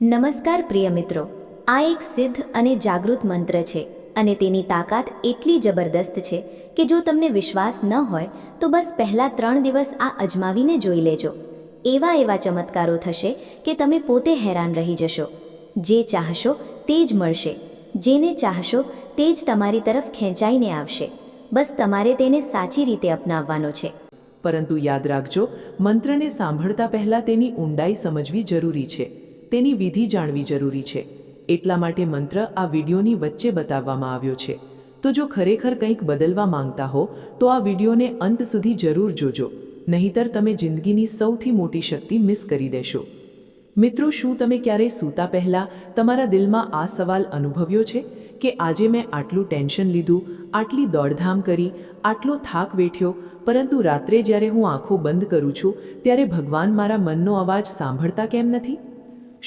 નમસ્કાર પ્રિય મિત્રો, આ એક સિદ્ધ અને જાગૃત મંત્ર છે અને તેની તાકાત એટલી જબરદસ્ત છે કે જો તમને વિશ્વાસ ન હોય તો બસ પહેલા 3 દિવસ આ અજમાવીને જોઈ લેજો. એવા ચમત્કારો થશે કે તમે પોતે હેરાન રહી જશો. જે ચાહશો તે જ મળશે, જેને ચાહશો તે જ તમારી તરફ ખેંચાઈને આવશે. બસ તમારે તેને સાચી રીતે અપનાવવાનો છે. પરંતુ યાદ રાખજો, મંત્રને સાંભળતા પહેલાં તેની ઊંડાઈ સમજવી જરૂરી છે, તેની વિધિ જાણવી જરૂરી છે. એટલા માટે મંત્ર આ વિડીયોની વચ્ચે બતાવવામાં આવ્યો છે. તો જો ખરેખર કંઈક બદલવા માંગતા હો તો આ વિડીયોને અંત સુધી જરૂર જોજો, નહીંતર તમે જિંદગીની સૌથી મોટી શક્તિ મિસ કરી દેશો. મિત્રો, શું તમે ક્યારેય સૂતા પહેલાં તમારા દિલમાં આ સવાલ અનુભવ્યો છે કે આજે મેં આટલું ટેન્શન લીધું, આટલી દોડધામ કરી, આટલો થાક વેઠ્યો, પરંતુ રાત્રે જ્યારે હું આંખો બંધ કરું છું ત્યારે ભગવાન મારા મનનો અવાજ સાંભળતા કેમ નથી?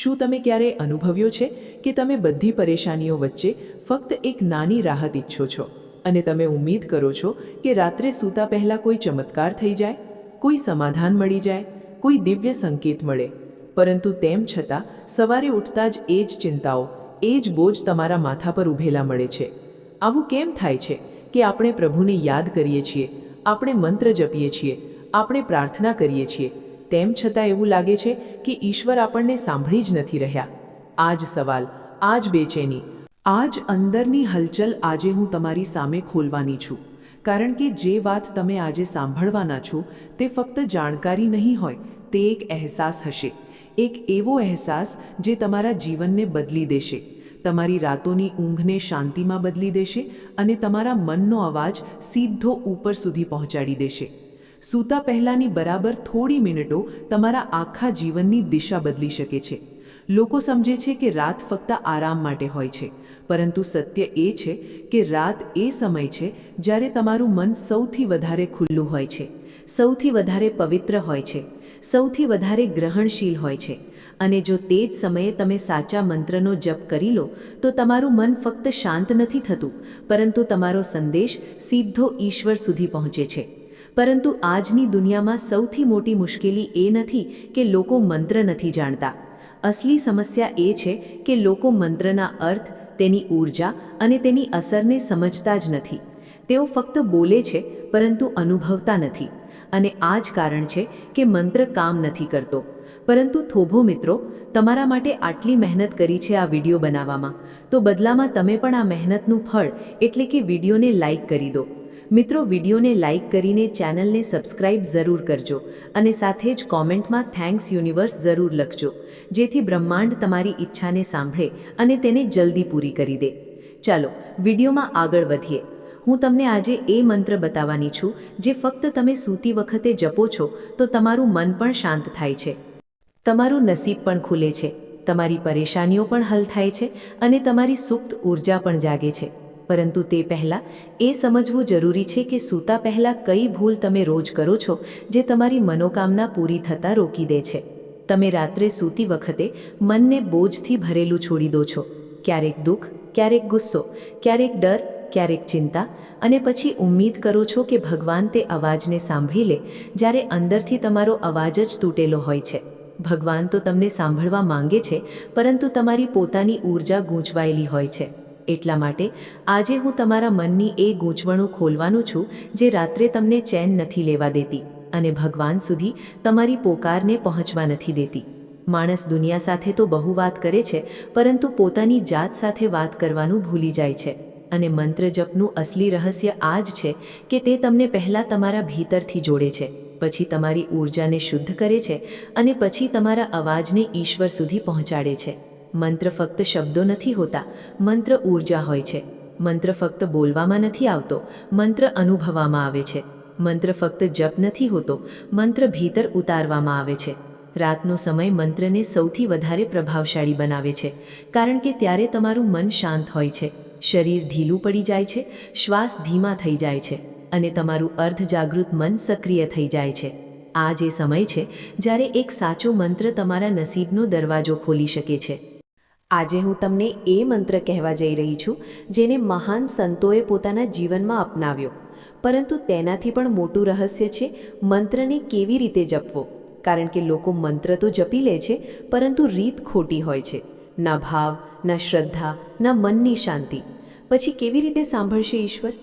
શું તમે ક્યારેય અનુભવ્યો છે કે તમે બધી પરેશાનીઓ વચ્ચે ફક્ત એક નાની રાહત ઈચ્છો છો અને તમે ઉમ્મીદ કરો છો કે રાત્રે સૂતા પહેલાં કોઈ ચમત્કાર થઈ જાય, કોઈ સમાધાન મળી જાય, કોઈ દિવ્ય સંકેત મળે? પરંતુ તેમ છતાં સવારે ઉઠતા જ એ જ ચિંતાઓ, એ જ બોજ તમારા માથા પર ઊભેલા મળે છે. આવું કેમ થાય છે કે આપણે પ્રભુને યાદ કરીએ છીએ, આપણે મંત્ર જપીએ છીએ, આપણે પ્રાર્થના કરીએ છીએ, તેમ છતાં એવું લાગે છે કે ઈશ્વર આપણને સાંભળી જ નથી રહ્યા? આ જ સવાલ, આ જ બેચેની, આ જ અંદરની હલચલ આજે હું તમારી સામે ખોલવાની છું. કારણ કે જે વાત તમે આજે સાંભળવાના છો તે ફક્ત જાણકારી નહીં હોય, તે એક અહેસાસ હશે. એક એવો અહેસાસ જે તમારા જીવનને બદલી દેશે, તમારી રાતોની ઊંઘને શાંતિમાં બદલી દેશે અને તમારા મનનો અવાજ સીધો ઉપર સુધી પહોંચાડી દેશે. સૂતા પહેલાંની બરાબર થોડી મિનિટો તમારા આખા જીવનની દિશા બદલી શકે છે. લોકો સમજે છે કે રાત ફક્ત આરામ માટે હોય છે, પરંતુ સત્ય એ છે કે રાત એ સમય છે જ્યારે તમારું મન સૌથી વધારે ખુલ્લું હોય છે, સૌથી વધારે પવિત્ર હોય છે, સૌથી વધારે ગ્રહણશીલ હોય છે. અને જો તે જ સમયે તમે સાચા મંત્રનો જપ કરી લો તો તમારું મન ફક્ત શાંત નથી થતું, પરંતુ તમારો સંદેશ સીધો ઈશ્વર સુધી પહોંચે છે. પરંતુ આજની દુનિયામાં સૌથી મોટી મુશ્કેલી એ નથી કે લોકો મંત્ર નથી જાણતા. અસલી સમસ્યા એ છે કે લોકો મંત્રના અર્થ, તેની ઊર્જા અને તેની અસરને સમજતા જ નથી. તેઓ ફક્ત બોલે છે પરંતુ અનુભવતા નથી. અને આ જ કારણ છે કે મંત્ર કામ નથી કરતો. પરંતુ થોભો મિત્રો, તમારા માટે આટલી મહેનત કરી છે આ વિડીયો બનાવવામાં, તો બદલામાં તમે પણ આ મહેનતનું ફળ એટલે કે વિડીયોને લાઈક કરી દો. મિત્રો, વિડીયોને લાઈક કરીને ચેનલને સબસ્ક્રાઇબ જરૂર કરજો અને સાથે જ કોમેન્ટમાં થેન્ક્સ યુનિવર્સ જરૂર લખજો, જેથી બ્રહ્માંડ તમારી ઈચ્છાને સાંભળે અને તેને જલ્દી પૂરી કરી દે. ચાલો વિડીયોમાં આગળ વધીએ. હું તમને આજે એ મંત્ર બતાવવાની છું જે ફક્ત તમે સૂતી વખતે જપો છો તો તમારું મન પણ શાંત થાય છે, તમારું નસીબ પણ ખુલે છે, તમારી પરેશાનીઓ પણ હલ થાય છે અને તમારી સુપ્ત ઊર્જા પણ જાગે છે. પરંતુ તે પહેલાં એ સમજવું જરૂરી છે કે સૂતા પહેલાં કઈ ભૂલ તમે રોજ કરો છો જે તમારી મનોકામના પૂરી થતાં રોકી દે છે. તમે રાત્રે સૂતી વખતે મનને બોજથી ભરેલું છોડી દો છો. ક્યારેક દુઃખ, ક્યારેક ગુસ્સો, ક્યારેક ડર, ક્યારેક ચિંતા, અને પછી ઉમ્મીદ કરો છો કે ભગવાન તે અવાજને સાંભળી લે, જ્યારે અંદરથી તમારો અવાજ જ તૂટેલો હોય છે. ભગવાન તો તમને સાંભળવા માંગે છે, પરંતુ તમારી પોતાની ઊર્જા ગૂંચવાયેલી હોય છે. એટલા માટે આજે હું તમારા મનની એ ગૂંચવણો ખોલવાનું છું જે રાત્રે તમને ચેન નથી લેવા દેતી અને ભગવાન સુધી તમારી પોકારને પહોંચવા નથી દેતી. માણસ દુનિયા સાથે તો બહુ વાત કરે છે, પરંતુ પોતાની જાત સાથે વાત કરવાનું ભૂલી જાય છે. અને મંત્ર જપનું અસલી રહસ્ય આ જ છે કે તે તમને પહેલાં તમારા ભીતરથી જોડે છે, પછી તમારી ઊર્જાને શુદ્ધ કરે છે અને પછી તમારા અવાજને ઈશ્વર સુધી પહોંચાડે છે. મંત્ર ફક્ત શબ્દો નથી હોતા, મંત્ર ઊર્જા હોય છે. મંત્ર ફક્ત બોલવામાં નથી આવતો, મંત્ર અનુભવવામાં આવે છે. મંત્ર ફક્ત જપ નથી હોતો, મંત્ર ભીતર ઉતારવામાં આવે છે. રાતનો સમય મંત્રને સૌથી વધારે પ્રભાવશાળી બનાવે છે, કારણ કે ત્યારે તમારું મન શાંત હોય છે, શરીર ઢીલું પડી જાય છે, શ્વાસ ધીમા થઈ જાય છે અને તમારું અર્ધજાગૃત મન સક્રિય થઈ જાય છે. આ જે સમય છે જ્યારે એક સાચો મંત્ર તમારા નસીબનો દરવાજો ખોલી શકે છે. આજે હું તમને એ મંત્ર કહેવા જઈ રહી છું જેને મહાન સંતોએ પોતાના જીવનમાં અપનાવ્યો. પરંતુ તેનાથી પણ મોટું રહસ્ય છે મંત્રને કેવી રીતે જપવો. કારણ કે લોકો મંત્ર તો જપી લે છે, પરંતુ રીત ખોટી હોય છે. ના ભાવ, ના શ્રદ્ધા, ના મનની શાંતિ. પછી કેવી રીતે સાંભળશે ઈશ્વર?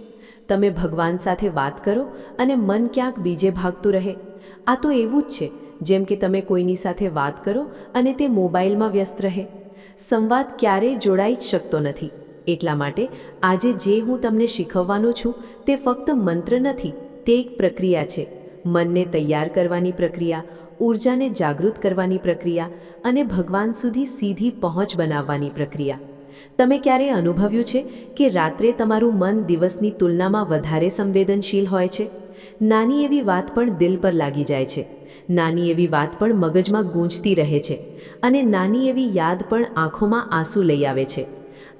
તમે ભગવાન સાથે વાત કરો અને મન ક્યાંક બીજે ભાગતું રહે. આ તો એવું જ છે જેમ કે તમે કોઈની સાથે વાત કરો અને તે મોબાઈલમાં વ્યસ્ત રહે. સંવાદ ક્યારેય જોડાઈ જ શકતો નથી. એટલા માટે આજે જે હું તમને શીખવવાનો છું તે ફક્ત મંત્ર નથી, તે એક પ્રક્રિયા છે. મનને તૈયાર કરવાની પ્રક્રિયા, ઊર્જાને જાગૃત કરવાની પ્રક્રિયા અને ભગવાન સુધી સીધી પહોંચ બનાવવાની પ્રક્રિયા. તમે ક્યારેય અનુભવ્યું છે કે રાત્રે તમારું મન દિવસની તુલનામાં વધારે સંવેદનશીલ હોય છે? નાની એવી વાત પણ દિલ પર લાગી જાય છે. નાની એવી વાત પણ મગજમાં ગૂંજતી રહે છે. અને નાની એવી યાદ પણ આંખોમાં આંસુ લઈ આવે છે.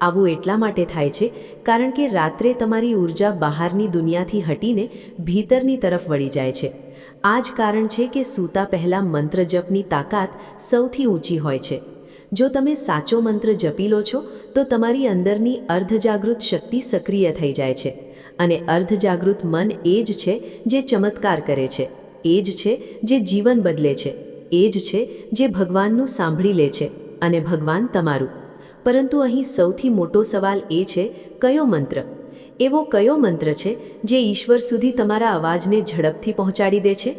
આવું એટલા માટે થાય છે કારણ કે રાત્રે તમારી ઊર્જા બહારની દુનિયાથી હટીને ભીતરની તરફ વળી જાય છે. આ જ કારણ છે કે સૂતા પહેલાં મંત્ર જપની તાકાત સૌથી ઊંચી હોય છે. જો તમે સાચો મંત્ર જપી લો છો તો તમારી અંદરની અર્ધજાગૃત શક્તિ સક્રિય થઈ જાય છે. અને અર્ધજાગૃત મન એ જ છે જે ચમત્કાર કરે છે, એ જ છે જે જીવન બદલે છે, એ જ છે જે ભગવાનનું સાંભળી લે છે અને ભગવાન તમારું. પરંતુ અહીં સૌથી મોટો સવાલ એ છે, કયો મંત્ર? એવો કયો મંત્ર છે જે ઈશ્વર સુધી તમારા અવાજને ઝડપથી પહોંચાડી દે છે?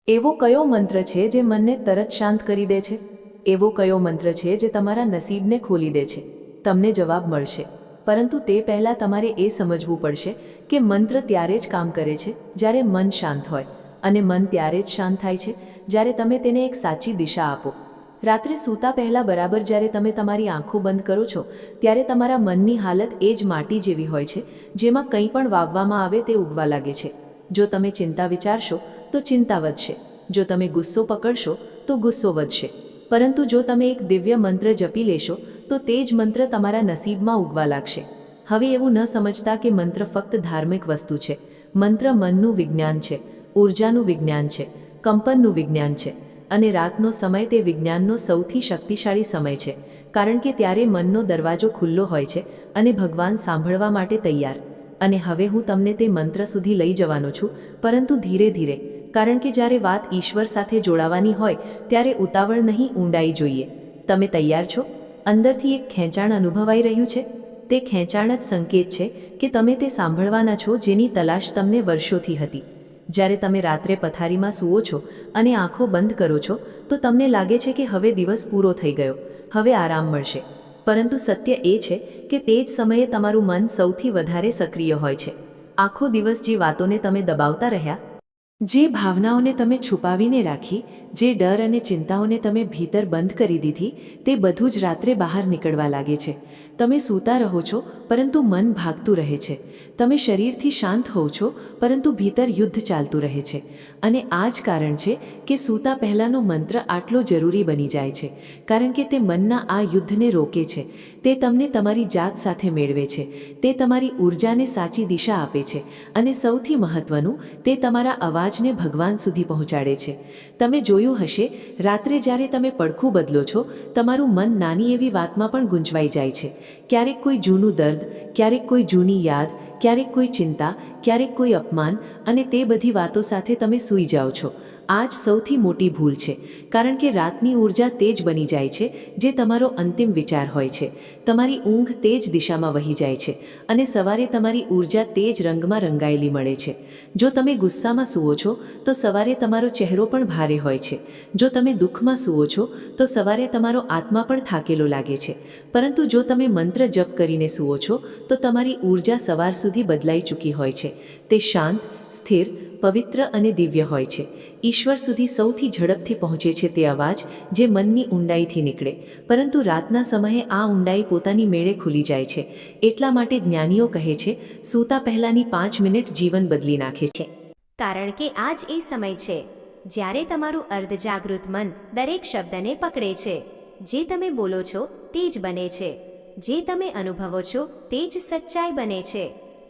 એવો કયો મંત્ર છે જે મનને તરત શાંત કરી દે છે? એવો કયો મંત્ર છે જે તમારા નસીબને ખોલી દે છે? તમને જવાબ મળશે, પરંતુ તે પહેલાં તમારે એ સમજવું પડશે કે મંત્ર ત્યારે જ કામ કરે છે જ્યારે મન શાંત હોય, અને મન ત્યારે જ શાંત થાય છે જ્યારે તમે તેને એક સાચી દિશા આપો. રાત્રે સૂતા પહેલાં બરાબર જ્યારે તમે તમારી આંખો બંધ કરો છો ત્યારે તમારા મનની હાલત એ જ માટી જેવી હોય છે, જેમાં કંઈ પણ વાવવામાં આવે તે ઉગવા લાગે છે. જો તમે ચિંતા વિચારશો તો ચિંતા વધશે, જો તમે ગુસ્સો પકડશો તો ગુસ્સો વધશે. પરંતુ જો તમે એક દિવ્ય મંત્ર જપી લેશો તો તે જ મંત્ર તમારા નસીબમાં ઉગવા લાગશે. હવે એવું ન સમજતા કે મંત્ર ફક્ત ધાર્મિક વસ્તુ છે. મંત્ર મનનું વિજ્ઞાન છે, ઊર્જાનું વિજ્ઞાન છે, કંપનનું વિજ્ઞાન છે. અને રાતનો સમય તે વિજ્ઞાનનો સૌથી શક્તિશાળી સમય છે, કારણ કે ત્યારે મનનો દરવાજો ખુલ્લો હોય છે અને ભગવાન સાંભળવા માટે તૈયાર. અને હવે હું તમને તે મંત્ર સુધી લઈ જવાનો છું, પરંતુ ધીરે ધીરે, કારણ કે જ્યારે વાત ઈશ્વર સાથે જોડાવાની હોય ત્યારે ઉતાવળ નહીં, ઊંડાઈ જોઈએ. તમે તૈયાર છો? અંદરથી એક ખેંચાણ અનુભવાઈ રહ્યું છે? તે ખેંચાણ જ સંકેત છે કે તમે તે સાંભળવાના છો જેની તલાશ તમને વર્ષોથી હતી. જ્યારે તમે રાત્રે પથારીમાં સૂવો છો અને આંખો બંધ કરો છો તો તમને લાગે છે કે હવે દિવસ પૂરો થઈ ગયો, હવે આરામ મળશે. પરંતુ સત્ય એ છે કે તે જ સમયે તમારું મન સૌથી વધારે સક્રિય હોય છે. આખો દિવસ જે વાતોને તમે દબાવતા રહ્યા, જે ભાવનાઓને તમે છુપાવીને રાખી, જે ડર અને ચિંતાઓને તમે ભીતર બંધ કરી દીધી, તે બધું જ રાત્રે બહાર નીકળવા લાગે છે. તમે સૂતા રહો છો પરંતુ મન ભાગતું રહે છે. તમે શરીરથી શાંત હોવ છો પરંતુ ભીતર યુદ્ધ ચાલતું રહે છે. અને આ જ કારણ છે કે સૂતા પહેલાંનો મંત્ર આટલો જરૂરી બની જાય છે, કારણ કે તે મનના આ યુદ્ધને રોકે છે. તે તમને તમારી જાત સાથે મેળવે છે, તે તમારી ઊર્જાને સાચી દિશા આપે છે, અને સૌથી મહત્વનું, તે તમારા અવાજને ભગવાન સુધી પહોંચાડે છે. તમે જોયું હશે, રાત્રે જ્યારે તમે પડખું બદલો છો, તમારું મન નાની એવી વાતમાં પણ ગૂંચવાઈ જાય છે. ક્યારેક કોઈ જૂનું દર્દ, ક્યારેક કોઈ જૂની યાદ, ક્યારેક કોઈ ચિંતા, ક્યારેક કોઈ અપમાન, અને તે બધી વાતો સાથે તમે સૂઈ જાઓ છો. આ જ સૌથી મોટી ભૂલ છે, કારણ કે રાતની ઊર્જા તે જ બની જાય છે જે તમારો અંતિમ વિચાર હોય છે. તમારી ઊંઘ તે જ દિશામાં વહી જાય છે, અને સવારે તમારી ઊર્જા તે જ રંગમાં રંગાયેલી મળે છે. જો તમે ગુસ્સામાં સૂવો છો તો સવારે તમારો ચહેરો પણ ભારે હોય છે. જો તમે દુઃખમાં સૂવો છો તો સવારે તમારો આત્મા પણ થાકેલો લાગે છે. પરંતુ જો તમે મંત્ર જપ કરીને સૂવો છો તો તમારી ઊર્જા સવાર સુધી બદલાઈ ચૂકી હોય છે. તે શાંત, સ્થિર, પવિત્ર અને દિવ્ય હોય છે. ઈશ્વર સુધી સૌથી ઝડપથી પહોંચે છે તે અવાજ જે મનની ઊંડાઈથી નીકળે. પરંતુ રાતના સમયે આ ઊંડાઈ પોતાની મેળે ખુલી જાય છે. એટલા માટે જ્ઞાનીઓ કહે છે, સૂતા પહેલાંની 5 મિનિટ જીવન બદલી નાખે છે. કારણ કે આ જ એ સમય છે જ્યારે તમારું અર્ધજાગૃત મન દરેક શબ્દને પકડે છે. જે તમે બોલો છો તે જ બને છે, જે તમે અનુભવો છો તે જ સચ્ચાઈ બને છે.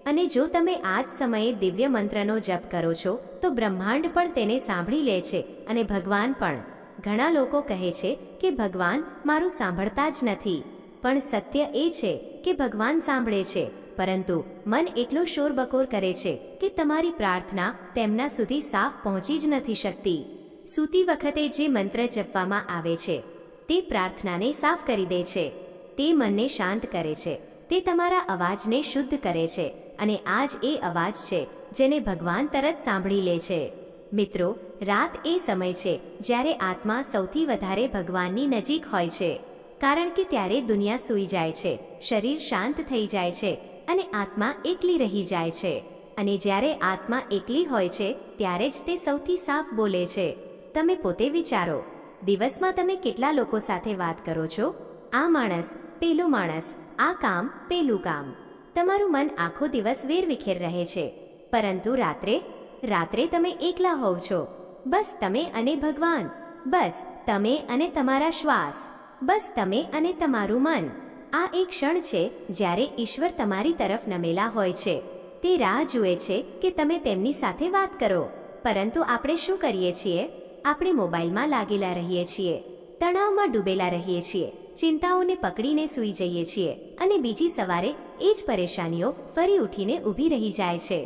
અને જો તમે આ જ સમયે દિવ્ય મંત્રનો જપ કરો છો તો બ્રહ્માંડ પણ તેને સાંભળી લે છે, અને ભગવાન પણ. ઘણા લોકો કહે છે કે ભગવાન મારું સાંભળતા જ નથી, પણ સત્ય એ છે કે ભગવાન સાંભળે છે, પરંતુ મન એટલો શોરબકોર કરે છે કે તમારી પ્રાર્થના તેમના સુધી સાફ પહોંચી જ નથી શકતી. સૂતી વખતે જે મંત્ર જપવામાં આવે છે તે પ્રાર્થનાને સાફ કરી દે છે, તે મનને શાંત કરે છે, તે તમારા અવાજને શુદ્ધ કરે છે અને આ જ એ અવાજ છે જેને ભગવાન તરત સાંભળી લે છે. મિત્રો, રાત એ સમય છે જ્યારે આત્મા સૌથી વધારે ભગવાનની નજીક હોય છે, કારણ કે ત્યારે દુનિયા સૂઈ જાય છે, શરીર શાંત થઈ જાય છે અને આત્મા એકલી રહી જાય છે. અને જ્યારે આત્મા એકલી હોય છે ત્યારે જ તે સૌથી સાફ બોલે છે. તમે પોતે વિચારો, દિવસમાં તમે કેટલા લોકો સાથે વાત કરો છો? આ માણસ, પેલો માણસ, આ કામ, પેલું કામ. તમારું મન આખો દિવસ વેરવિખેર રહે છે, પરંતુ રાત્રે તમે એકલા હોવ છો. બસ તમે અને ભગવાન, બસ તમે અને તમારા શ્વાસ, બસ તમે અને તમારું મન. આ એક ક્ષણ છે જ્યારે ઈશ્વર તમારી તરફ નમેલા હોય છે. તે રાહ જુએ છે કે તમે તેમની સાથે વાત કરો. પરંતુ આપણે શું કરીએ છીએ? આપણે મોબાઈલમાં લાગેલા રહીએ છીએ, તણાવમાં ડૂબેલા રહીએ છીએ, ચિંતાઓને પકડીને સૂઈ જઈએ છીએ અને બીજી સવારે એ જ પરેશાનીઓ ફરી ઉઠીને ઊભી રહી જાય છે.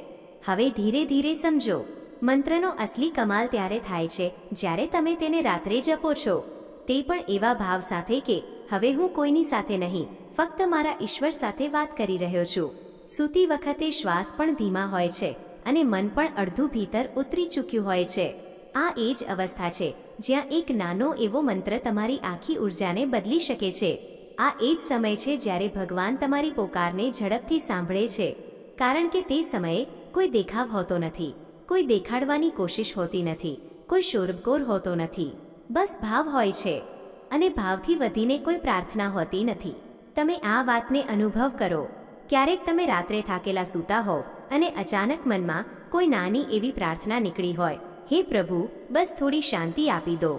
હવે ધીરે ધીરે સમજો, મંત્રનો અસલી કમાલ ત્યારે થાય છે જ્યારે તમે તેને રાત્રે જપો છો, તે પણ એવા ભાવ સાથે કે હવે હું કોઈની સાથે નહીં, ફક્ત મારા ઈશ્વર સાથે વાત કરી રહ્યો છું. સૂતી વખતે શ્વાસ પણ ધીમા હોય છે અને મન પણ અડધું ભીતર ઉતરી ચૂક્યું હોય છે. આ એ જ અવસ્થા છે જ્યાં એક નાનો એવો મંત્ર તમારી આખી ઉર્જાને બદલી શકે છે. આ એ જ સમય છે જ્યારે ભગવાન તમારી પોકારને ઝડપથી સાંભળે છે, કારણ કે તે સમયે કોઈ દેખાવ હોતો નથી, કોઈ દેખાડવાની કોશિશ હોતી નથી, કોઈ શોરગોર હોતો નથી, બસ ભાવ હોય છે. અને ભાવથી વધીને કોઈ પ્રાર્થના હોતી નથી. તમે આ વાતને અનુભવ કરો. ક્યારેક તમે રાત્રે થાકેલા સૂતા હોવ અને અચાનક મનમાં કોઈ નાની એવી પ્રાર્થના નીકળી હોય, હે પ્રભુ, બસ થોડી શાંતિ આપી દો.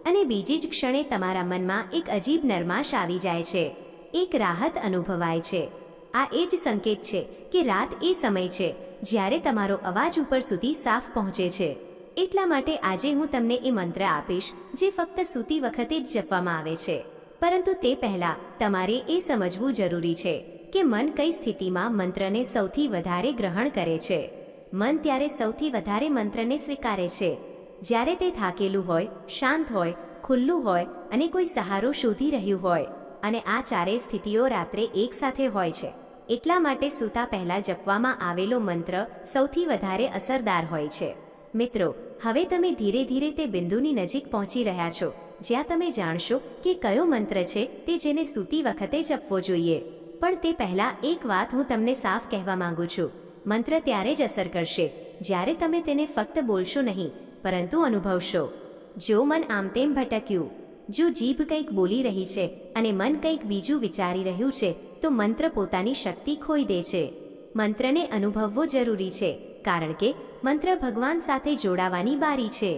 અને બીજી જ ક્ષણે તમારા મનમાં એક અજીબ નરમાશ આવી જાય છે, એક રાહત અનુભવાય છે. આ એ જ સંકેત છે કે રાત એ સમય છે જ્યારે તમારો અવાજ ઉપર સુધી સાફ પહોંચે છે. એટલા માટે આજે હું તમને એ મંત્ર આપીશ જે ફક્ત સૂતી વખતે જ જપવામાં આવે છે. પરંતુ તે પહેલાં તમારે એ સમજવું જરૂરી છે કે મન કઈ સ્થિતિમાં મંત્રને સૌથી વધારે ગ્રહણ કરે છે. મન ત્યારે સૌથી વધારે મંત્રને સ્વીકારે છે જ્યારે તે થાકેલું હોય, શાંત હોય, ખુલ્લું હોય અને કોઈ સહારો શોધી રહ્યું હોય. અને આ ચારેય સ્થિતિઓ રાત્રે એકસાથે હોય છે. એટલા માટે સૂતા પહેલાં જપવામાં આવેલો મંત્ર સૌથી વધારે અસરદાર હોય છે. મિત્રો, હવે તમે ધીરે ધીરે તે બિંદુની નજીક પહોંચી રહ્યા છો જ્યાં તમે જાણશો કે કયો મંત્ર છે તે જેને સૂતી વખતે જપવો જોઈએ. પણ તે પહેલાં એક વાત હું તમને સાફ કહેવા માંગુ છું. મંત્ર ત્યારે જ અસર કરશે જ્યારે તમે તેને ફક્ત બોલશો નહીં, પરંતુ અનુભવશો. જો મન આમ તેમ ભટક્યું, જો જીભ કંઈક બોલી રહી છે અને મન કંઈક બીજું વિચારી રહ્યું છે, તો મંત્ર પોતાની શક્તિ ખોઈ દે છે. મંત્રને અનુભવવો જરૂરી છે, કારણ કે મંત્ર ભગવાન સાથે જોડાવાની બારી છે.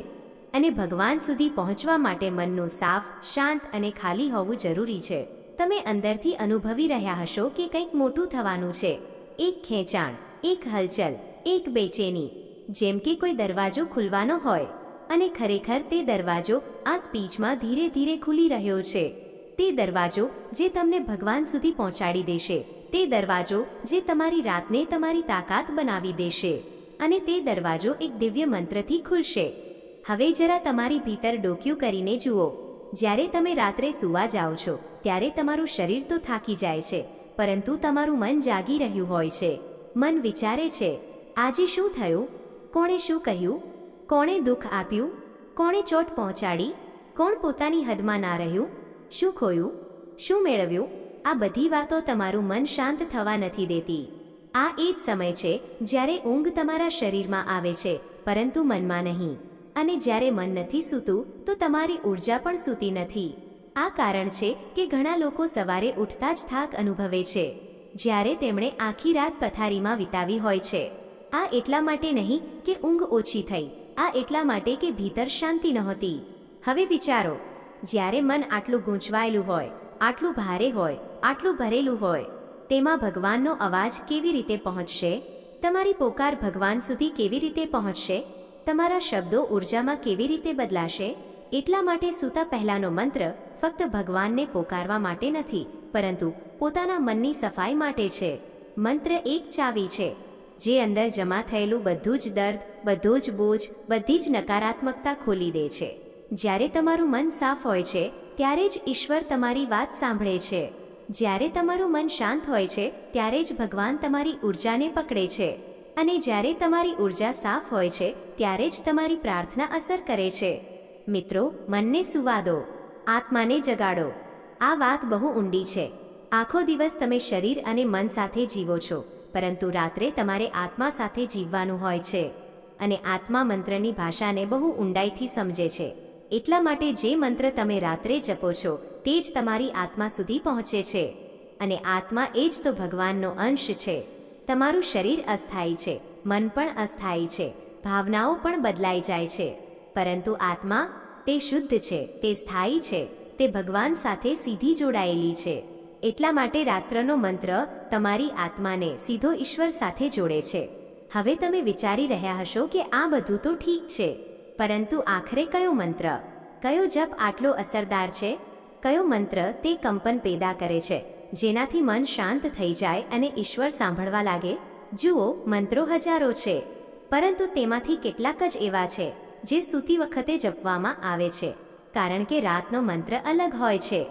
અને ભગવાન સુધી પહોંચવા માટે મનનું સાફ, શાંત અને ખાલી હોવું જરૂરી છે. તમે અંદરથી અનુભવી રહ્યા હશો કે કંઈક મોટું થવાનું છે. એક ખેંચાણ, એક હલચલ, એક બેચેની, જેમ કે કોઈ દરવાજો ખુલવાનો હોય. અને ખરેખર તે દરવાજો આ સ્પીચમાં ધીરે ધીરે ખુલી રહ્યો છે. તે દરવાજો જે તમને ભગવાન સુધી પહોંચાડી દેશે, તે દરવાજો જે તમારી રાતને તમારી તાકાત બનાવી દેશે. અને તે દરવાજો એક દિવ્ય મંત્રથી ખુલશે. હવે જરા તમારી ભીતર ડોક્યું કરીને જુઓ. જ્યારે તમે રાત્રે સૂવા જાઓ છો ત્યારે તમારું શરીર તો થાકી જાય છે, પરંતુ તમારું મન જાગી રહ્યું હોય છે. મન વિચારે છે, આજે શું થયું? કોણે શું કહ્યું? કોણે દુઃખ આપ્યું? કોણે ચોટ પહોંચાડી? કોણ પોતાની હદમાં ના રહ્યું? શું ખોયું? શું મેળવ્યું? આ બધી વાતો તમારું મન શાંત થવા નથી દેતી. આ એ જ સમય છે જ્યારે ઊંઘ તમારા શરીરમાં આવે છે, પરંતુ મનમાં નહીં. અને જ્યારે મન નથી સૂતું તો તમારી ઉર્જા પણ સૂતી નથી. આ કારણ છે કે ઘણા લોકો સવારે ઉઠતા જ થાક અનુભવે છે, જ્યારે તેમણે આખી રાત પથારીમાં વિતાવી હોય છે. આ એટલા માટે નહીં કે ઊંઘ ઓછી થઈ, આ એટલા માટે કે ભીતર શાંતિ નહોતી. હવે વિચારો, જ્યારે મન આટલું ગૂંચવાયેલું હોય, આટલું ભારે હોય, આટલું ભરેલું હોય, તેમાં ભગવાનનો અવાજ કેવી રીતે પહોંચશે? તમારી પોકાર ભગવાન સુધી કેવી રીતે પહોંચશે? તમારા શબ્દો ઉર્જામાં કેવી રીતે બદલાશે? એટલા માટે સૂતા પહેલાંનો મંત્ર ફક્ત ભગવાનને પોકારવા માટે નથી, પરંતુ પોતાના મનની સફાઈ માટે છે. મંત્ર એક ચાવી છે જે અંદર જમા થયેલું બધું જ દર્દ, બધો જ બોજ, બધી જ નકારાત્મકતા ખોલી દે છે. જ્યારે તમારું મન સાફ હોય છે ત્યારે જ ઈશ્વર તમારી વાત સાંભળે છે. જ્યારે તમારું મન શાંત હોય છે ત્યારે જ ભગવાન તમારી ઉર્જાને પકડે છે. અને જ્યારે તમારી ઉર્જા સાફ હોય છે ત્યારે જ તમારી પ્રાર્થના અસર કરે છે. મિત્રો, મનને સુવા દો, આત્માને જગાડો. આ વાત બહુ ઊંડી છે. આખો દિવસ તમે શરીર અને મન સાથે જીવો છો, પરંતુ રાત્રે તમારે આત્મા સાથે જીવવાનું હોય છે. અને આત્મા મંત્રની ભાષાને બહુ ઊંડાઈથી સમજે છે. એટલા માટે જે મંત્ર તમે રાત્રે જપો છો તે જ તમારી આત્મા સુધી પહોંચે છે. અને આત્મા એ જ તો ભગવાનનો અંશ છે. તમારું શરીર અસ્થાયી છે, મન પણ અસ્થાયી છે, ભાવનાઓ પણ બદલાઈ જાય છે, પરંતુ આત્મા તે શુદ્ધ છે, તે સ્થાયી છે, તે ભગવાન સાથે સીધી જોડાયેલી છે. એટલા માટે રાત્રનો મંત્ર તમારી આત્માને સીધો ઈશ્વર સાથે જોડે છે. હવે તમે વિચારી રહ્યા હશો કે આ બધું તો ઠીક છે, પરંતુ આખરે કયો મંત્ર, કયો જપ આટલો અસરદાર છે? કયો મંત્ર તે કંપન પેદા કરે છે જેનાથી મન શાંત થઈ જાય અને ઈશ્વર સાંભળવા લાગે? જુઓ, મંત્રો હજારો છે, પરંતુ તેમાંથી કેટલાક જ એવા છે જે સૂતી વખતે જપવામાં આવે છે, કારણ કે રાતનો મંત્ર અલગ હોય છે.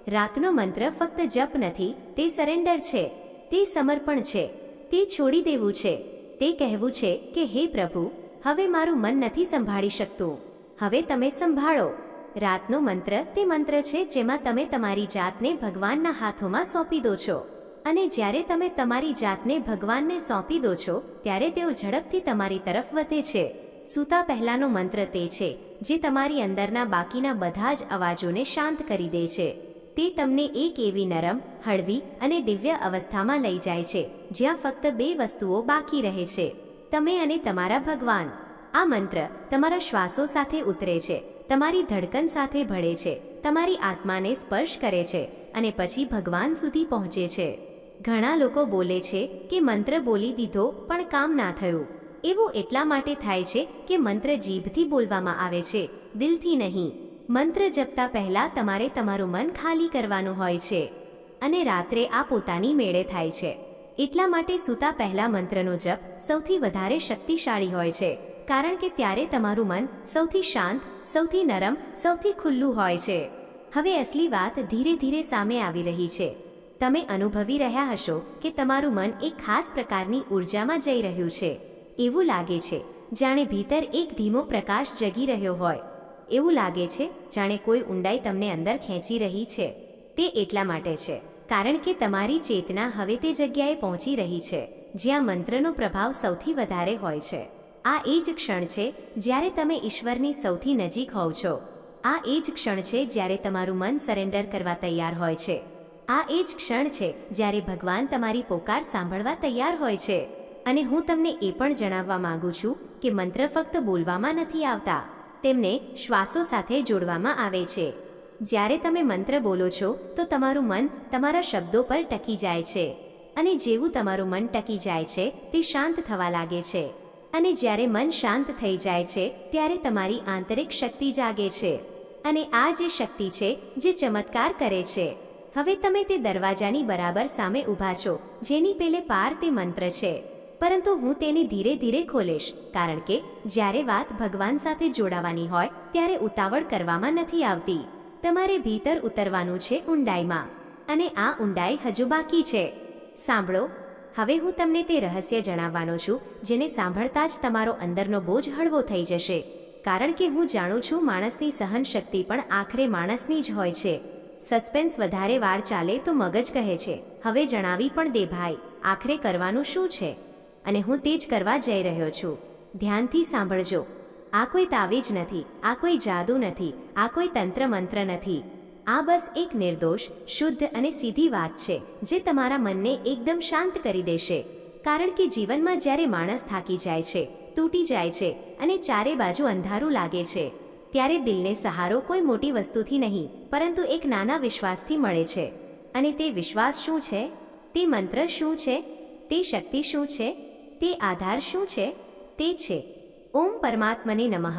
રાતનો મંત્ર ફક્ત જપ નથી, તે સરેન્ડર છે, તે સમર્પણ છે, તે છોડી દેવું છે, તે કહેવું છે કે હે પ્રભુ, હવે મારું મન નથી સંભાળી શકતું, હવે તમે સંભાળો. રાતનો મંત્ર તે મંત્ર છે જેમાં તમે તમારી જાતને ભગવાનના હાથોમાં સોંપી દો છો. અને જ્યારે તમે તમારી જાતને ભગવાનને સોંપી દો છો ત્યારે તેઓ ઝડપથી તમારી તરફ વધે છે. સૂતા પહેલાંનો મંત્ર તે છે જે તમારી અંદરના બાકીના બધા જ અવાજોને શાંત કરી દે છે. તે તમને એક એવી નરમ, હળવી અને દિવ્ય અવસ્થામાં લઈ જાય છે જ્યાં ફક્ત બે વસ્તુઓ બાકી રહે છે, તમે અને તમારા ભગવાન. આ મંત્ર તમારા શ્વાસો સાથે ઉતરે છે, તમારી ધડકન સાથે ભળે છે, તમારી આત્માને સ્પર્શ કરે છે અને પછી ભગવાન સુધી પહોંચે છે. ઘણા લોકો બોલે છે કે મંત્ર બોલી દીધો પણ કામ ના થયું. એવું એટલા માટે થાય છે કે મંત્ર જીભથી બોલવામાં આવે છે, દિલથી નહીં. મંત્ર જપતા પહેલા તમારે તમારું મન ખાલી કરવાનું હોય છે, અને રાત્રે આ પોતાની મેળે થાય છે. એટલા માટે સૂતા પહેલા મંત્રનો જપ સૌથી વધારે શક્તિશાળી હોય છે, કારણ કે ત્યારે તમારું મન સૌથી શાંત, સૌથી નરમ, સૌથી ખુલ્લું હોય છે. હવે અસલી વાત ધીરે ધીરે સામે આવી રહી છે. તમે અનુભવી રહ્યા હશો કે તમારું મન એક ખાસ પ્રકારની ઉર્જામાં જઈ રહ્યું છે. એવું લાગે છે જાણે ભીતર એક ધીમો પ્રકાશ જગી રહ્યો હોય. એવું લાગે છે જાણે કોઈ ઊંડાઈ તમને અંદર ખેંચી રહી છે. તે એટલા માટે છે કારણ કે તમારી ચેતના હવે તે જગ્યાએ પહોંચી રહી છે જ્યાં મંત્રનો પ્રભાવ સૌથી વધારે હોય છે. આ એ જ ક્ષણ છે જ્યારે તમે ઈશ્વરની સૌથી નજીક હોવ છો. આ એ જ ક્ષણ છે જ્યારે તમારું મન સરેન્ડર કરવા તૈયાર હોય છે. આ એ જ ક્ષણ છે જ્યારે ભગવાન તમારી પોકાર સાંભળવા તૈયાર હોય છે. અને હું તમને એ પણ જણાવવા માંગુ છું કે મંત્ર ફક્ત બોલવામાં નથી આવતા, તેમને શ્વાસો સાથે જોડવામાં આવે છે. જ્યારે તમે મંત્ર બોલો છો તો તમારું મન તમારા શબ્દો પર ટકી જાય છે, અને જેવું તમારું મન ટકી જાય છે તે શાંત થવા લાગે છે. અને જ્યારે મન શાંત થઈ જાય છે ત્યારે તમારી આંતરિક શક્તિ જાગે છે, અને આ જે શક્તિ છે જે ચમત્કાર કરે છે. હવે તમે તે દરવાજાની બરાબર સામે ઊભા છો જેની પેલે પાર તે મંત્ર છે, પરંતુ હું તેને ધીરે ધીરે ખોલીશ, કારણ કે જ્યારે વાત ભગવાન સાથે જોડાવાની હોય ત્યારે ઉતાવળ કરવામાં નથી આવતી. તમારે ભીતર ઉતરવાનું છે ઊંડાઈમાં, અને આ ઊંડાઈ હજુ બાકી છે. સાંભળો, હવે હું તમને તે રહસ્ય જણાવવાનો છું જેને સાંભળતા જ તમારો અંદરનો બોજ હળવો થઈ જશે, કારણ કે હું જાણું છું માણસની સહન શક્તિ પણ આખરે માણસની જ હોય છે. સસ્પેન્સ વધારે વાર ચાલે તો મગજ કહે છે હવે જણાવી પણ દે ભાઈ, આખરે કરવાનું શું છે? અને હું તે જ કરવા જઈ રહ્યો છું. ધ્યાનથી સાંભળજો. આ કોઈ તાવીજ નથી, આ કોઈ જાદુ નથી, આ કોઈ તંત્ર મંત્ર નથી. આ બસ એક નિર્દોષ, શુદ્ધ અને સીધી વાત છે જે તમારા મનને એકદમ શાંત કરી દેશે. કારણ કે જીવનમાં જ્યારે માણસ થાકી જાય છે, તૂટી જાય છે અને ચારે બાજુ અંધારું લાગે છે, ત્યારે દિલને સહારો કોઈ મોટી વસ્તુથી નહીં પરંતુ એક નાના વિશ્વાસથી મળે છે. અને તે વિશ્વાસ શું છે? તે મંત્ર શું છે? તે શક્તિ શું છે? તે આધાર શું છે? તે છે ઓમ પરમાત્મને નમઃ.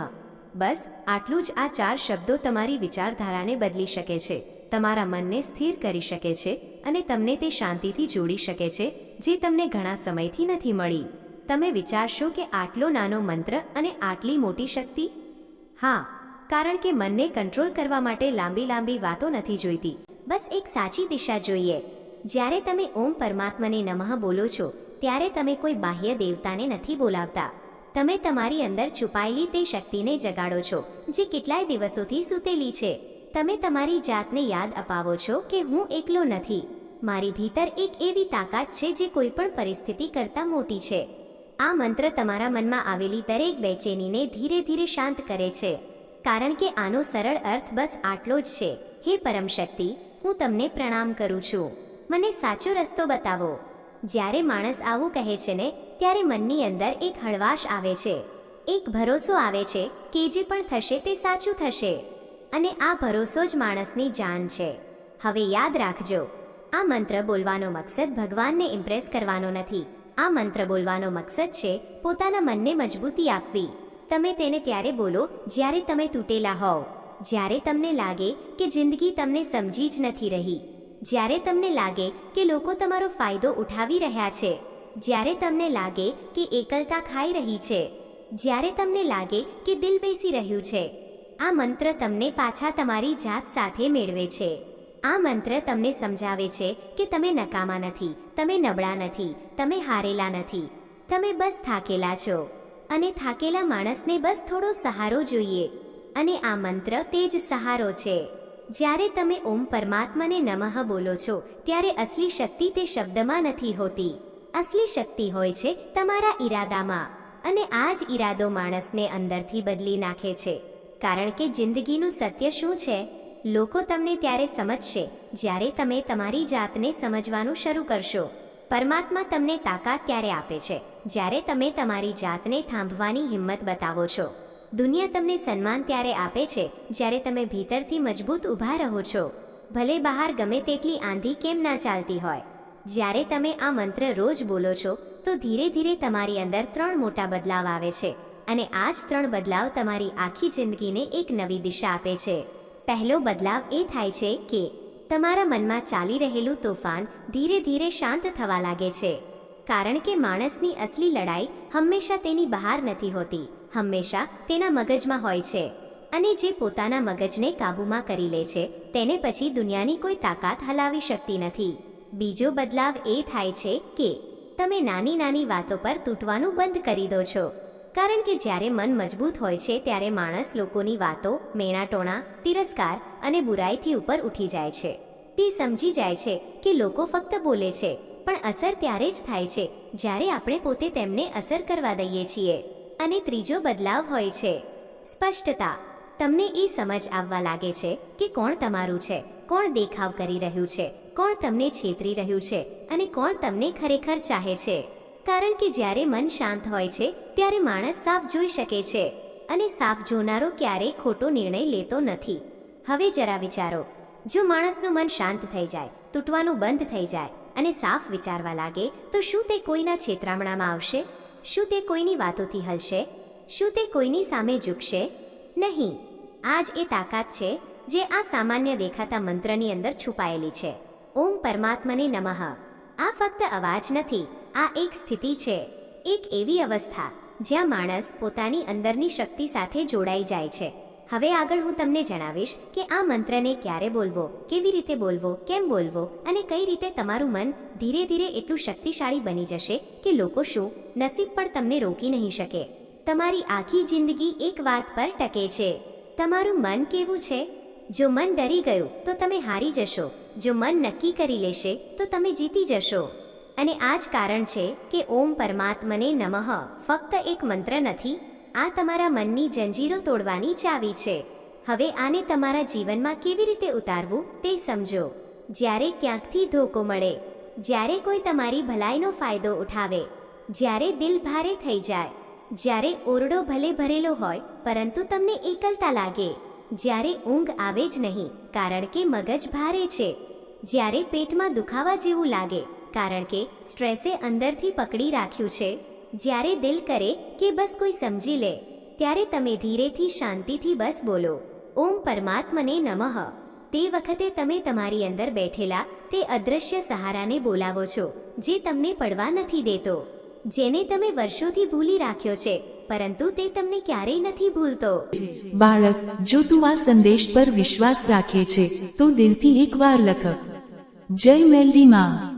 બસ આટલું જ. આ 4 શબ્દો તમારી વિચારધારાને બદલી શકે છે, તમારા મનને સ્થિર કરી શકે છે અને તમને તે શાંતિથી જોડી શકે છે જે તમને ઘણા સમયથી નથી મળી. તમે વિચારશો કે આટલો નાનો મંત્ર અને આટલી મોટી શક્તિ? હા, કારણ કે મનને કંટ્રોલ કરવા માટે લાંબી વાતો નથી જોઈતી, બસ એક સાચી દિશા જોઈએ. જ્યારે તમે ઓમ પરમાત્મને નમઃ બોલો છો ત્યારે તમે કોઈ બાહ્ય દેવતાને નથી બોલાવતા. તમે તમારી અંદર છુપાયેલી તે શક્તિને જગાડો છો જે કેટલાય દિવસોથી સૂતેલી છે. તમે તમારી જાતને યાદ અપાવો છો કે હું એકલો નથી. મારી ભીતર એક એવી તાકાત છે જે કોઈ પણ પરિસ્થિતિ કરતાં મોટી છે. આ મંત્ર તમારા મનમાં આવેલી દરેક બેચેનીને ધીરે ધીરે શાંત કરે છે, કારણ કે આનો સરળ અર્થ બસ આટલો જ છે: હે પરમ શક્તિ, હું તમને પ્રણામ કરું છું. મને સાચો રસ્તો બતાવો. જ્યારે માણસ આવું કહે છે ને, ત્યારે મનની અંદર એક હળવાશ આવે છે, એક ભરોસો આવે છે કે જે પણ થશે તે સાચું થશે. અને આ ભરોસો જ માણસની જાન છે. હવે યાદ રાખજો, આ મંત્ર બોલવાનો મકસદ ભગવાનને ઇમ્પ્રેસ કરવાનો નથી. આ મંત્ર બોલવાનો મકસદ છે પોતાના મનને મજબૂતી આપવી. તમે તેને ત્યારે બોલો જ્યારે તમે તૂટેલા હોવ, જ્યારે તમને લાગે કે જિંદગી તમને સમજી જ નથી રહી, જ્યારે તમને લાગે કે લોકો તમારો ફાયદો ઉઠાવી રહ્યા છે, જ્યારે તમને લાગે કે એકલતા ખાઈ રહી છે, જ્યારે તમને લાગે કે દિલ બેસી રહ્યું છે. આ મંત્ર તમને પાછા તમારી જાત સાથે મેળવે છે. આ મંત્ર તમને સમજાવે છે કે તમે નકામા નથી, તમે નબળા નથી, તમે હારેલા નથી, તમે બસ થાકેલા છો. અને થાકેલા માણસને બસ થોડો સહારો જોઈએ. અને આ મંત્ર તે જ સહારો છે. જ્યારે તમે ઓમ પરમાત્માને નમઃ બોલો છો ત્યારે અસલી શક્તિ તે શબ્દમાં નથી હોતી. અસલી શક્તિ હોય છે તમારા ઈરાદામાં. અને આ જ ઈરાદો માણસને અંદરથી બદલી નાખે છે. કારણ કે જિંદગીનું સત્ય શું છે? લોકો તમને ત્યારે સમજશે જ્યારે તમે તમારી જાતને સમજવાનું શરૂ કરશો. પરમાત્મા તમને તાકાત ત્યારે આપે છે જ્યારે તમે તમારી જાતને થાંભવાની હિંમત બતાવો છો. દુનિયા તમને સન્માન ત્યારે આપે છે જ્યારે તમે ભીતરથી મજબૂત ઊભા રહો છો, ભલે બહાર ગમે તેટલી આંધી કેમ ના ચાલતી હોય. જ્યારે તમે આ મંત્ર રોજ બોલો છો તો ધીરે ધીરે તમારી અંદર 3 મોટા બદલાવ આવે છે. અને આ જ 3 બદલાવ તમારી આખી જિંદગીને એક નવી દિશા આપે છે. પહેલો બદલાવ એ થાય છે કે તમારા મનમાં ચાલી રહેલું તોફાન ધીરે ધીરે શાંત થવા લાગે છે. કારણ કે માણસની અસલી લડાઈ હંમેશા તેની બહાર નથી હોતી, હંમેશા તેના મગજમાં હોય છે. અને જે પોતાના મગજને કાબૂમાં કરી લે છે તેને પછી દુનિયાની કોઈ તાકાત હલાવી શકતી નથી. બીજો બદલાવ એ થાય છે કે તમે નાની નાની વાતો પર તૂટવાનું બંધ કરી દો છો. કારણ કે જ્યારે મન મજબૂત હોય છે ત્યારે માણસ લોકોની વાતો, મેણાટોણા, તિરસ્કાર અને બુરાઈથી ઉપર ઉઠી જાય છે. તે સમજી જાય છે કે લોકો ફક્ત બોલે છે, પણ અસર ત્યારે જ થાય છે જ્યારે આપણે પોતે તેમને અસર કરવા દઈએ છીએ. અને ત્રીજો બદલાવ હોય છે સ્પષ્ટતા. તમને એ સમજ આવવા લાગે છે કે કોણ તમારું છે, કોણ દેખાવ કરી રહ્યું છે, કોણ તમને છેતરી રહ્યું છે અને કોણ તમને ખરેખર ચાહે છે. કારણ કે જ્યારે મન શાંત હોય છે ત્યારે માણસ સાફ જોઈ શકે છે, અને સાફ જોનારો ક્યારેય ખોટો નિર્ણય લેતો નથી. હવે જરા વિચારો, જો માણસનું મન શાંત થઈ જાય, તૂટવાનું બંધ થઈ જાય અને સાફ વિચારવા લાગે તો શું તે કોઈના છેતરામણામાં આવશે? શું તે કોઈની વાતોથી હલશે? શું તે કોઈની સામે ઝૂકશે? નહીં. આ જ એ તાકાત છે જે આ સામાન્ય દેખાતા મંત્રની અંદર છુપાયેલી છે. ઓમ પરમાત્મને નમઃ. આ ફક્ત અવાજ નથી, આ એક સ્થિતિ છે, એક એવી અવસ્થા જ્યાં માણસ પોતાની અંદરની શક્તિ સાથે જોડાઈ જાય છે. હવે આગળ હું તમને જણાવીશ કે આ મંત્રને ક્યારે બોલવો, કેવી રીતે બોલવો, કેમ બોલવો અને કઈ રીતે તમારું મન ધીરે ધીરે એટલું શક્તિશાળી બની જશે કે લોકો શું, નસીબ પણ તમને રોકી નહીં શકે. તમારી આખી જિંદગી એક વાત પર ટકે છે: તમારું મન કેવું છે. જો મન ડરી ગયું તો તમે હારી જશો, જો મન નક્કી કરી લેશે તો તમે જીતી જશો. અને આ જ કારણ છે કે ઓમ પરમાત્મને નમઃ ફક્ત એક મંત્ર નથી, આ તમારા મનની જંજીરો તોડવાની ચાવી છે. હવે આને તમારા જીવનમાં કેવી રીતે ઉતારવું તે સમજો. જ્યારે ક્યાંકથી ધોકો મળે, જ્યારે કોઈ તમારી ભલાઈનો ફાયદો ઉઠાવે, જ્યારે દિલ ભારે થઈ જાય, જ્યારે ઓરડો ભલે ભરેલો હોય પરંતુ તમને એકલતા લાગે, જ્યારે ઊંઘ આવે જ નહીં કારણ કે મગજ ભારે છે, જ્યારે પેટમાં દુખાવા જેવું લાગે કારણ કે સ્ટ્રેસે અંદરથી પકડી રાખ્યું છે, જ્યારે દિલ કરે કે બસ કોઈ સમજી લે, ત્યારે તમે ધીરેથી શાંતિથી બસ બોલો ઓમ પરમાત્મને નમઃ. તે વખતે તમે તમારી અંદર બેઠેલા તે અદૃશ્ય સહારાને બોલાવો છો જે તમને પડવા નથી દેતો. જેને તમે વર્ષોથી ભૂલી રાખ્યો છે, પરંતુ તે તમને ક્યારેય નથી ભૂલતો. બાળક, જો તું આ સંદેશ પર વિશ્વાસ રાખે છે તો દિલથી એકવાર લખ, જય મેલડી માં.